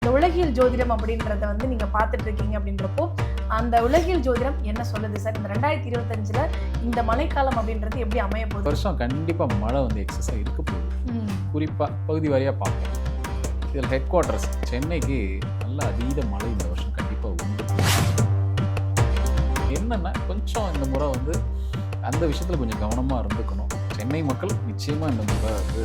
இந்த உலகியல் ஜோதிடம் அப்படின்றத வந்து நீங்கள் பார்த்துட்டு இருக்கீங்க அப்படின்றப்போ அந்த உலகியல் ஜோதிடம் என்ன சொல்லுது சார்? இந்த 2025ல் இந்த மழைக்காலம் அப்படின்றது எப்படி அமைய போகுது? வருஷம் கண்டிப்பாக மழை வந்து எக்ஸஸாக இருக்க போகுது. குறிப்பாக பகுதி வாரியாக பார்ப்போம். இதில் ஹெட் குவார்ட்டர்ஸ் சென்னைக்கு நல்ல அதீத மழை இந்த வருஷம் கண்டிப்பாக உண்டு. என்னென்னா கொஞ்சம் இந்த முறை வந்து அந்த விஷயத்தில் கொஞ்சம் கவனமாக இருந்துக்கணும். சென்னை மக்கள் நிச்சயமாக இந்த முறை வந்து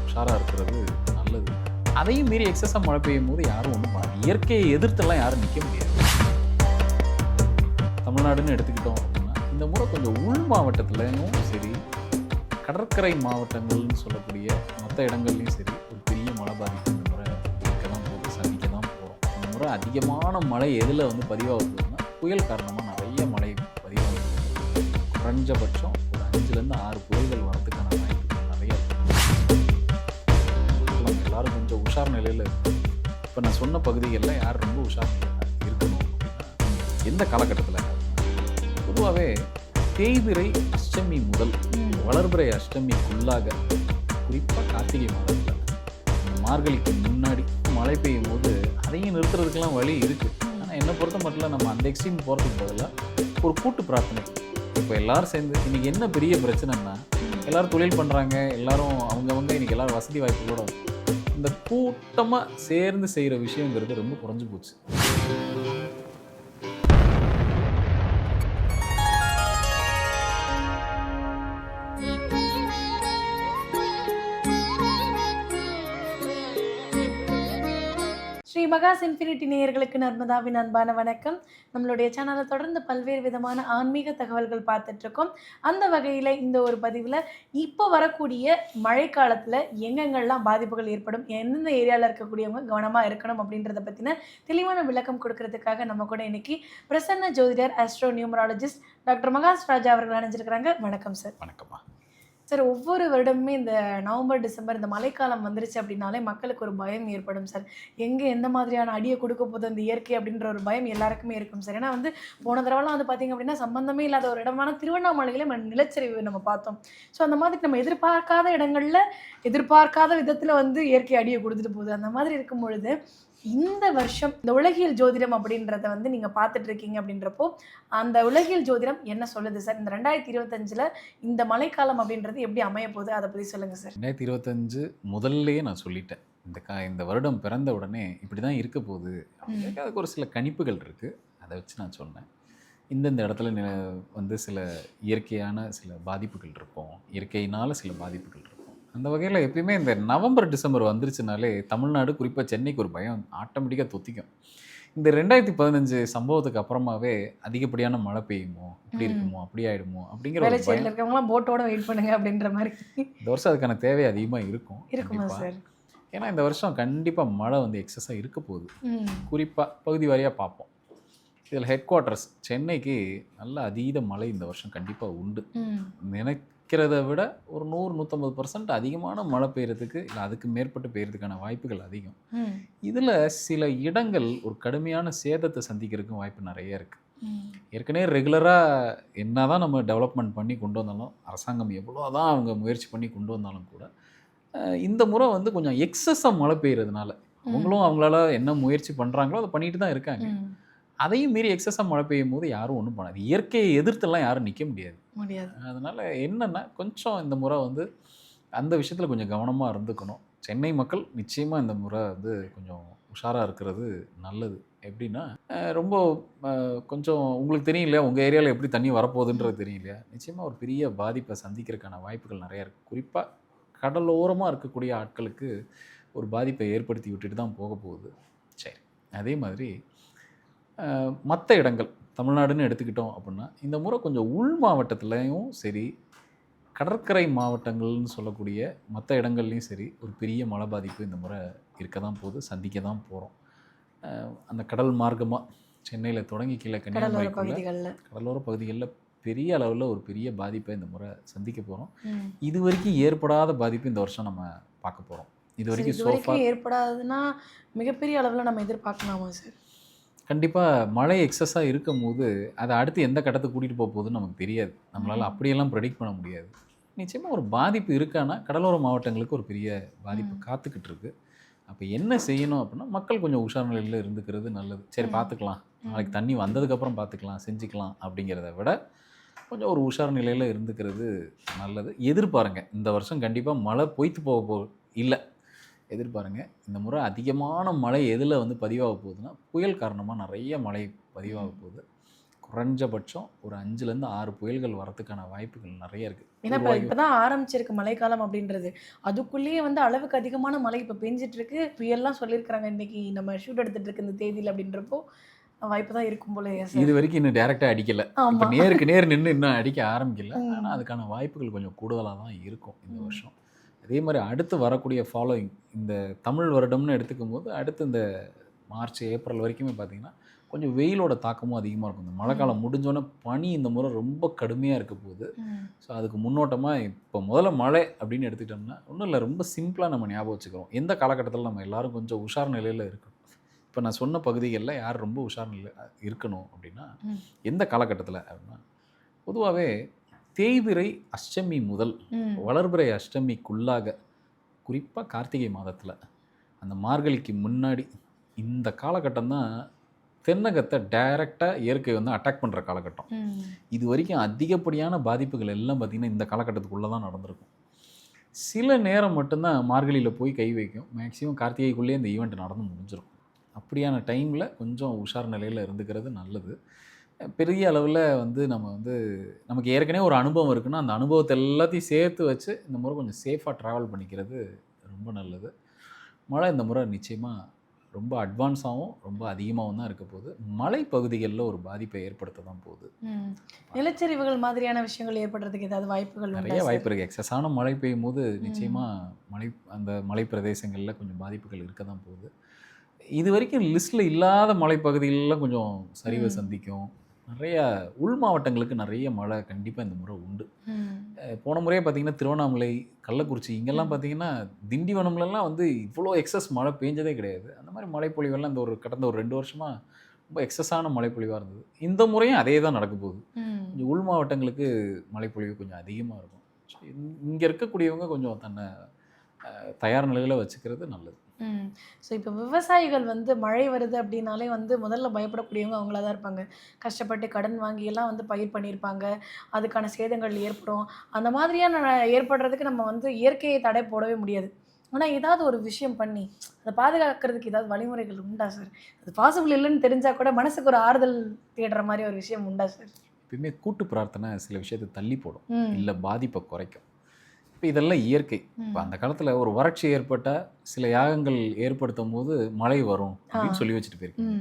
உஷாராக இருக்கிறது நல்லது. அதையும் மீறி எக்ஸஸாக மழை பெய்யும் போது யாரும் ஒன்றும் பண்ணாது. இயற்கையை எதிர்த்தெல்லாம் யாரும் நிற்க முடியாது. தமிழ்நாடுன்னு எடுத்துக்கிட்டோம் அப்படின்னா இந்த முறை கொஞ்சம் உள் மாவட்டத்துலையும் சரி, கடற்கரை மாவட்டங்கள்னு சொல்லக்கூடிய மற்ற இடங்கள்லையும் சரி ஒரு பெரிய மழை பாதிப்பு இந்த முறை இருக்க தான் போகுது, சந்திக்க தான் போகிறோம். இந்த முறை அதிகமான மழை எதில் வந்து பதிவாகுதுன்னா புயல் காரணமாக நிறைய மழை பதிவாகுது. குறைஞ்சபட்சம் ஒரு 5-6 புயல்கள் வரதுக்கான வாய்ப்புகள் நிறைய இருக்குது. எல்லாரும் கொஞ்சம் உஷார் நிலையில் இருக்கும். இப்போ நான் சொன்ன பகுதிகளில் யார் ரொம்ப உஷார் நிலையில் இருக்கணும் அப்படின்னா எந்த காலகட்டத்தில் பொதுவாகவே தேய்பிறை அஷ்டமி முதல் வளர்பிறை அஷ்டமிக்குள்ளாக குறிப்பாக கார்த்திகை மாதத்தில் மார்கழிக்கு முன்னாடி மழை பெய்யும் போது அதையும் நிறுத்துறதுக்கெல்லாம் வழி இருக்குது. ஆனால் என்னை பொறுத்த மட்டும் நம்ம அந்த எக்ஸ்ட்ரீம் போகிறதுக்கு பதிலாக ஒரு கூட்டு பிரார்த்தனை. இப்போ எல்லோரும் சேர்ந்து இன்றைக்கி என்ன பெரிய பிரச்சனைன்னா எல்லோரும் தொழில் பண்ணுறாங்க, எல்லோரும் அவங்கவுங்க இன்றைக்கி எல்லோரும் வசதி வாய்ப்புகளோட இந்த கூட்டமாக சேர்ந்து செய்கிற விஷயங்கிறது ரொம்ப குறைஞ்சி போச்சு. ஸ்ரீ மகாஸ் இன்ஃபினிட்டி நேயர்களுக்கு நர்மதாவின் அன்பான வணக்கம். நம்மளுடைய சேனலை தொடர்ந்து பல்வேறு விதமான ஆன்மீக தகவல்கள் பார்த்துட்ருக்கோம். அந்த வகையில் இந்த ஒரு பதிவில் இப்போ வரக்கூடிய மழைக்காலத்தில் எங்கெங்கெல்லாம் பாதிப்புகள் ஏற்படும், எந்தெந்த ஏரியாவில் இருக்கக்கூடியவங்க கவனமாக இருக்கணும் அப்படின்றத பற்றின தெளிவான விளக்கம் கொடுக்கறதுக்காக நம்ம கூட இன்னைக்கு பிரசன்ன ஜோதிடர் ஆஸ்ட்ரோ நியூமராலஜிஸ்ட் டாக்டர் மகாஸ் ராஜா அவர்கள் அணிஞ்சிருக்கிறாங்க. வணக்கம் சார். வணக்கம்மா சார். ஒவ்வொரு வருடமுமே இந்த நவம்பர் டிசம்பர் இந்த மழைக்காலம் வந்துருச்சு அப்படின்னாலே மக்களுக்கு ஒரு பயம் ஏற்படும் சார். எங்கே எந்த மாதிரியான அடியை கொடுக்க போதும் இந்த இயற்கை அப்படின்ற ஒரு பயம் எல்லாருக்குமே இருக்கும் சார். ஏன்னா வந்து போன தடவைலாம் வந்து பார்த்திங்க அப்படின்னா சம்பந்தமே இல்லாத ஒரு இடமான திருவண்ணாமலையிலே நிலச்சரிவு நம்ம பார்த்தோம். ஸோ அந்த மாதிரி நம்ம எதிர்பார்க்காத இடங்களில் எதிர்பார்க்காத விதத்தில் வந்து இயற்கை அடியை கொடுத்துட்டு போகுது. அந்த மாதிரி இருக்கும் பொழுது இந்த வருஷம் இந்த உலகியல் ஜோதிடம் அப்படின்றத வந்து நீங்கள் பார்த்துட்டு இருக்கீங்க அப்படின்றப்போ அந்த உலகியல் ஜோதிடம் என்ன சொல்லுது சார்? இந்த 2025ல் இந்த மழைக்காலம் அப்படின்றது எப்படி அமைய போகுது, அதை பற்றி சொல்லுங்கள் சார். 2025 முதல்லையே நான் சொல்லிட்டேன், இந்த வருடம் பிறந்த உடனே இப்படி தான் இருக்க போகுது. அதுக்கு ஒரு சில கணிப்புகள் இருக்குது, அதை வச்சு நான் சொன்னேன். இந்தந்த இடத்துல வந்து சில இயற்கையான சில பாதிப்புகள் இருக்கும், இயற்கையினால் சில பாதிப்புகள் இருக்கும். அந்த வகையில் எப்பயுமே இந்த நவம்பர் டிசம்பர் வந்துருச்சுனாலே தமிழ்நாடு குறிப்பாக சென்னைக்கு ஒரு பயம் ஆட்டோமேட்டிக்காக தொத்திக்கும். இந்த 2015 சம்பவத்துக்கு அப்புறமாவே அதிகப்படியான மழை பெய்யுமோ, இப்படி இருக்குமோ, அப்படி ஆகிடுமோ அப்படிங்கிற ஒரு பயம் இருக்கவங்களாம் போட்டோட வெயிட் பண்ணுங்க அப்படின்ற மாதிரி. இந்த வருஷம் அதுக்கான தேவை அதிகமாக இருக்கும். சார். ஏன்னா இந்த வருஷம் கண்டிப்பாக மழை வந்து எக்ஸஸாக இருக்க போகுது. குறிப்பாக பகுதி வாரியாக பார்ப்போம். இதில் ஹெட் குவார்ட்டர்ஸ் சென்னைக்கு நல்ல அதீத மழை இந்த வருஷம் கண்டிப்பாக உண்டு. நினைக்கிறத விட ஒரு 100-150% அதிகமான மழை பெய்யறதுக்கு இல்லை அதுக்கு மேற்பட்டு பெய்யறதுக்கான வாய்ப்புகள் அதிகம். இதில் சில இடங்கள் ஒரு கடுமையான சேதத்தை சந்திக்கிறதுக்கும் வாய்ப்பு நிறைய இருக்குது. ஏற்கனவே ரெகுலராக என்ன தான் நம்ம டெவலப்மெண்ட் பண்ணி கொண்டு வந்தாலும், அரசாங்கம் எவ்வளோ தான் அவங்க முயற்சி பண்ணி கொண்டு வந்தாலும் கூட இந்த முறை வந்து கொஞ்சம் எக்ஸஸாக மழை பெய்யறதுனால அவங்களும் அவங்களால என்ன முயற்சி பண்ணுறாங்களோ அதை பண்ணிட்டு தான் இருக்காங்க. அதையும் மீறி எக்ஸஸாக மழை பெய்யும் போது யாரும் ஒன்றும் பண்ணாது. இயற்கையை எதிர்த்தெல்லாம் யாரும் நிற்க முடியாது. அதனால் என்னென்னா கொஞ்சம் இந்த முறை வந்து அந்த விஷயத்தில் கொஞ்சம் கவனமாக இருந்துக்கணும். சென்னை மக்கள் நிச்சயமாக இந்த முறை வந்து கொஞ்சம் உஷாராக இருக்கிறது நல்லது. எப்படின்னா ரொம்ப கொஞ்சம் உங்களுக்கு தெரியும் இல்லையா, உங்கள் ஏரியாவில் எப்படி தண்ணி வரப்போகுதுன்றது தெரியும் இல்லையா, நிச்சயமாக ஒரு பெரிய பாதிப்பை சந்திக்கிறதுக்கான வாய்ப்புகள் நிறையா இருக்குது. குறிப்பாக கடலோரமாக இருக்கக்கூடிய ஆட்களுக்கு ஒரு பாதிப்பை ஏற்படுத்தி விட்டுட்டு தான் போக போகுது. சரி, அதே மாதிரி மற்ற இடங்கள் தமிழ்நாடுன்னு எடுத்துக்கிட்டோம் அப்படின்னா இந்த முறை கொஞ்சம் உள் மாவட்டத்துலேயும் சரி, கடற்கரை மாவட்டங்கள்னு சொல்லக்கூடிய மற்ற இடங்கள்லையும் சரி ஒரு பெரிய மழை பாதிப்பு இந்த முறை இருக்க தான் போகுது, சந்திக்க தான் போகிறோம். அந்த கடல் மார்க்கமாக சென்னையில் தொடங்கி கீழே கன்னியாகுமரி கடலோர பகுதிகளில் பெரிய அளவில் ஒரு பெரிய பாதிப்பை இந்த முறை சந்திக்க போகிறோம். இது வரைக்கும் ஏற்படாத பாதிப்பு இந்த வருஷம் நம்ம பார்க்க போகிறோம். இது வரைக்கும் ஏற்படாதுன்னா மிகப்பெரிய அளவில் நம்ம எதிர்பார்க்கலாமா சார்? கண்டிப்பாக மழை எக்ஸஸாக இருக்கும் போது அதை அடுத்து எந்த கட்டத்துக்கு கூட்டிகிட்டு போக போகுதுன்னு நமக்கு தெரியாது. நம்மளால் அப்படியெல்லாம் ப்ரெடிக்ட் பண்ண முடியாது. நிச்சயமாக ஒரு பாதிப்பு இருக்கான்னா கடலோர மாவட்டங்களுக்கு ஒரு பெரிய பாதிப்பு காத்துக்கிட்டு இருக்கு. அப்போ என்ன செய்யணும் அப்படின்னா மக்கள் கொஞ்சம் உஷார் நிலையில் இருந்துக்கிறது நல்லது. சரி பார்த்துக்கலாம், நாளைக்கு தண்ணி வந்ததுக்கப்புறம் பார்த்துக்கலாம், செஞ்சுக்கலாம் அப்படிங்கிறத விட கொஞ்சம் ஒரு உஷார் நிலையில் இருந்துக்கிறது நல்லது. எதிர்பாருங்க, இந்த வருஷம் கண்டிப்பாக மழை பொய்த்து இல்லை எதிர்பாருங்க. இந்த முறை அதிகமான மழை எதில் வந்து பதிவாக போகுதுன்னா புயல் காரணமாக நிறைய மழை பதிவாக போகுது. குறைஞ்சபட்சம் ஒரு 5லேருந்து 6 புயல்கள் வரதுக்கான வாய்ப்புகள் நிறைய இருக்குது. ஏன்னா இப்போ தான் ஆரம்பிச்சிருக்கு மழைக்காலம் அப்படின்றது. அதுக்குள்ளேயே வந்து அளவுக்கு அதிகமான மழை இப்போ பெஞ்சிட்டு இருக்கு. புயல்லாம் சொல்லியிருக்கிறாங்க இன்னைக்கு நம்ம ஷூட் எடுத்துட்டு இருக்கு இந்த தேதியில் அப்படின்றப்போ வாய்ப்பு தான் இருக்கும் போல. இது வரைக்கும் இன்னும் டேரெக்டாக அடிக்கலை, இப்போ நேருக்கு நேர் நின்று இன்னும் அடிக்க ஆரம்பிக்கல. ஆனால் அதுக்கான வாய்ப்புகள் கொஞ்சம் கூடுதலாக தான் இருக்கும் இந்த வருஷம். அதே மாதிரி அடுத்து வரக்கூடிய ஃபாலோயிங் இந்த தமிழ் வருடம்னு எடுத்துக்கும் போது அடுத்து இந்த மார்ச் ஏப்ரல் வரைக்குமே பார்த்திங்கன்னா கொஞ்சம் வெயிலோட தாக்கமும் அதிகமாக இருக்கும். இந்த மழை காலம் முடிஞ்சோன்னே பனி இந்த முறை ரொம்ப கடுமையாக இருக்க போகுது. ஸோ அதுக்கு முன்னோட்டமாக இப்போ முதல்ல மழை அப்படின்னு எடுத்துக்கிட்டோம்னா ஒன்றும் இல்லை, ரொம்ப சிம்பிளாக நம்ம ஞாபகம் வச்சுக்கிறோம். எந்த காலகட்டத்தில் நம்ம எல்லோரும் கொஞ்சம் உஷார் நிலையில் இருக்கணும். இப்போ நான் சொன்ன பகுதிகளில் யார் ரொம்ப உஷார் நிலையில் இருக்கணும் அப்படின்னா எந்த காலகட்டத்தில் அப்படின்னா பொதுவாகவே தேய்பிறை அஷ்டமி முதல் வளர்பிறை அஷ்டமிக்குள்ளாக, குறிப்பாக கார்த்திகை மாதத்தில் அந்த மார்கழிக்கு முன்னாடி இந்த காலகட்டம் தான் தென்னகத்தை டைரெக்டாக இயற்கை வந்து அட்டாக் பண்ணுற காலகட்டம். இது வரைக்கும் அதிகப்படியான பாதிப்புகள் எல்லாம் பார்த்திங்கன்னா இந்த காலகட்டத்துக்குள்ளே தான் நடந்திருக்கும். சில நேரம் மட்டும்தான் மார்கழியில் போய் கை வைக்கும். மேக்ஸிமம் கார்த்திகைக்குள்ளேயே இந்த ஈவெண்ட் நடந்து முடிஞ்சிடும். அப்படியான டைமில் கொஞ்சம் உஷார் நிலையில் இருந்துக்கிறது நல்லது. பெரிய அளவில் வந்து நம்ம வந்து நமக்கு ஏற்கனவே ஒரு அனுபவம் இருக்குன்னா அந்த அனுபவத்தை எல்லாத்தையும் சேர்த்து வச்சு இந்த முறை கொஞ்சம் சேஃபாக ட்ராவல் பண்ணிக்கிறது ரொம்ப நல்லது. மழை இந்த முறை நிச்சயமாக ரொம்ப அட்வான்ஸாகவும் ரொம்ப அதிகமாகவும் தான் இருக்க போகுது. மலை பகுதிகளில் ஒரு பாதிப்பை ஏற்படுத்த தான் போகுது. நிலச்சரிவுகள் மாதிரியான விஷயங்கள் ஏற்படுறதுக்கு ஏதாவது வாய்ப்புகள் நிறைய வாய்ப்பு இருக்குது. எக்ஸஸான மழை பெய்யும் போது நிச்சயமாக அந்த மலை பிரதேசங்களில் கொஞ்சம் பாதிப்புகள் இருக்க தான் போகுது. இது வரைக்கும் லிஸ்ட்டில் இல்லாத மலைப்பகுதிகளெலாம் கொஞ்சம் சரிவை சந்திக்கும். நிறைய உள் மாவட்டங்களுக்கு நிறைய மழை கண்டிப்பாக இந்த முறை உண்டு. போன முறையே பார்த்திங்கன்னா திருவண்ணாமலை, கள்ளக்குறிச்சி இங்கெல்லாம் பார்த்திங்கன்னா திண்டிவனம்லாம் வந்து இவ்வளோ எக்ஸஸ் மழை பெஞ்சதே கிடையாது. அந்த மாதிரி மழைப்பொழிவெல்லாம் கடந்த ஒரு 2 வருஷமாக ரொம்ப எக்ஸஸான மழைப்பொழிவாக இருந்தது. இந்த முறையும் அதே தான் நடக்க போகுது. கொஞ்சம் உள் மாவட்டங்களுக்கு மழைப்பொழிவு கொஞ்சம் அதிகமாக இருக்கும். ஸோ இங்கே இருக்கக்கூடியவங்க கொஞ்சம் தன்னை தயார் நிலையில் வச்சுக்கிறது நல்லது. ஸோ இப்போ விவசாயிகள் வந்து மழை வருது அப்படின்னாலே வந்து முதல்ல பயப்படக்கூடியவங்க அவங்களா தான் இருப்பாங்க. கஷ்டப்பட்டு கடன் வாங்கியெல்லாம் வந்து பயிர் பண்ணியிருப்பாங்க, அதுக்கான சேதங்கள் ஏற்படும். அந்த மாதிரியான ஏற்படுறதுக்கு நம்ம வந்து இயற்கையை தடை போடவே முடியாது. ஆனால் ஏதாவது ஒரு விஷயம் பண்ணி அதை பாதுகாக்கிறதுக்கு ஏதாவது வழிமுறைகள் உண்டா சார்? அது பாசிபிள் இல்லைன்னு தெரிஞ்சால் கூட மனசுக்கு ஒரு ஆறுதல் தேடுற மாதிரி ஒரு விஷயம் உண்டா சார்? எப்பயுமே கூட்டு பிரார்த்தனை சில விஷயத்தை தள்ளி போடும், இல்லை பாதிப்பை குறைக்கும். இப்போ இதெல்லாம் இயற்கை. இப்போ அந்த காலத்தில் ஒரு வறட்சி ஏற்பட்டால் சில யாகங்கள் ஏற்படுத்தும் போது மழை வரும் அப்படின்னு சொல்லி வச்சுட்டு போயிருக்கேன்.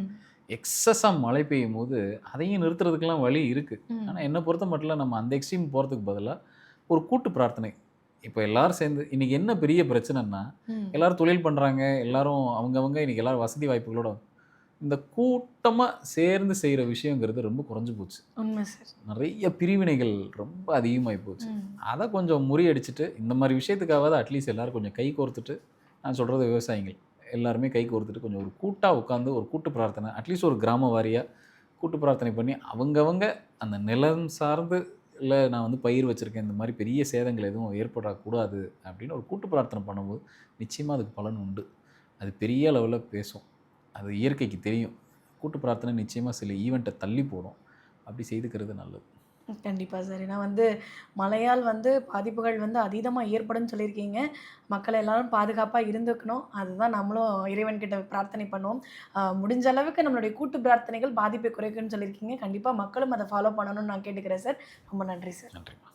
எக்ஸஸாக மழை பெய்யும் போது அதையும் நிறுத்துறதுக்கெல்லாம் வழி இருக்குது. ஆனால் என்னை பொறுத்த மட்டும் நம்ம அந்த எக்ஸ்ட்ரீம் போகிறதுக்கு பதிலாக ஒரு கூட்டு பிரார்த்தனை. இப்போ எல்லாரும் சேர்ந்து இன்றைக்கி என்ன பெரிய பிரச்சனைன்னா எல்லோரும் தொழில் பண்ணுறாங்க, எல்லோரும் அவங்கவுங்க இன்றைக்கி எல்லோரும் வசதி வாய்ப்புகளோட இந்த கூட்டமாக சேர்ந்து செய்கிற விஷயங்கிறது ரொம்ப குறைஞ்சி போச்சு. நிறைய பிரிவினைகள் ரொம்ப அதிகமாகி போச்சு. அதை கொஞ்சம் முறியடிச்சிட்டு இந்த மாதிரி விஷயத்துக்காவது அட்லீஸ்ட் எல்லோரும் கொஞ்சம் கை கோர்த்துட்டு, நான் சொல்கிறது விவசாயிகள் எல்லாருமே கை கோர்த்துட்டு கொஞ்சம் ஒரு கூட்டாக உட்காந்து ஒரு கூட்டு பிரார்த்தனை, அட்லீஸ்ட் ஒரு கிராம வாரியாக கூட்டு பிரார்த்தனை பண்ணி அவங்கவங்க அந்த நிலம் சார்ந்து இல்லை நான் வந்து பயிர் வச்சுருக்கேன், இந்த மாதிரி பெரிய சேதங்கள் எதுவும் ஏற்படக்கூடாது அப்படின்னு ஒரு கூட்டு பிரார்த்தனை பண்ணும்போது நிச்சயமாக அதுக்கு பலன் உண்டு. அது பெரிய அளவில் பேசும். அது இயற்கைக்கு தெரியும். கூட்டு பிரார்த்தனை நிச்சயமாக சில ஈவெண்ட்டை தள்ளி போடும். அப்படி செய்துக்கிறது நல்லது. கண்டிப்பாக சார். ஏன்னா வந்து மழையால் வந்து பாதிப்புகள் வந்து அதீதமாக ஏற்படும்னு சொல்லியிருக்கீங்க. மக்கள் எல்லாரும் பாதுகாப்பாக இருந்துக்கணும். அதுதான் நம்மளும் இறைவன்கிட்ட பிரார்த்தனை பண்ணுவோம். முடிஞ்ச அளவுக்கு நம்மளுடைய கூட்டு பிரார்த்தனைகள் பாதிப்பை குறைக்கும்னு சொல்லியிருக்கீங்க. கண்டிப்பாக மக்களும் அதை ஃபாலோ பண்ணணும்னு நான் கேட்டுக்கிறேன் சார். ரொம்ப நன்றி சார். நன்றிம்மா.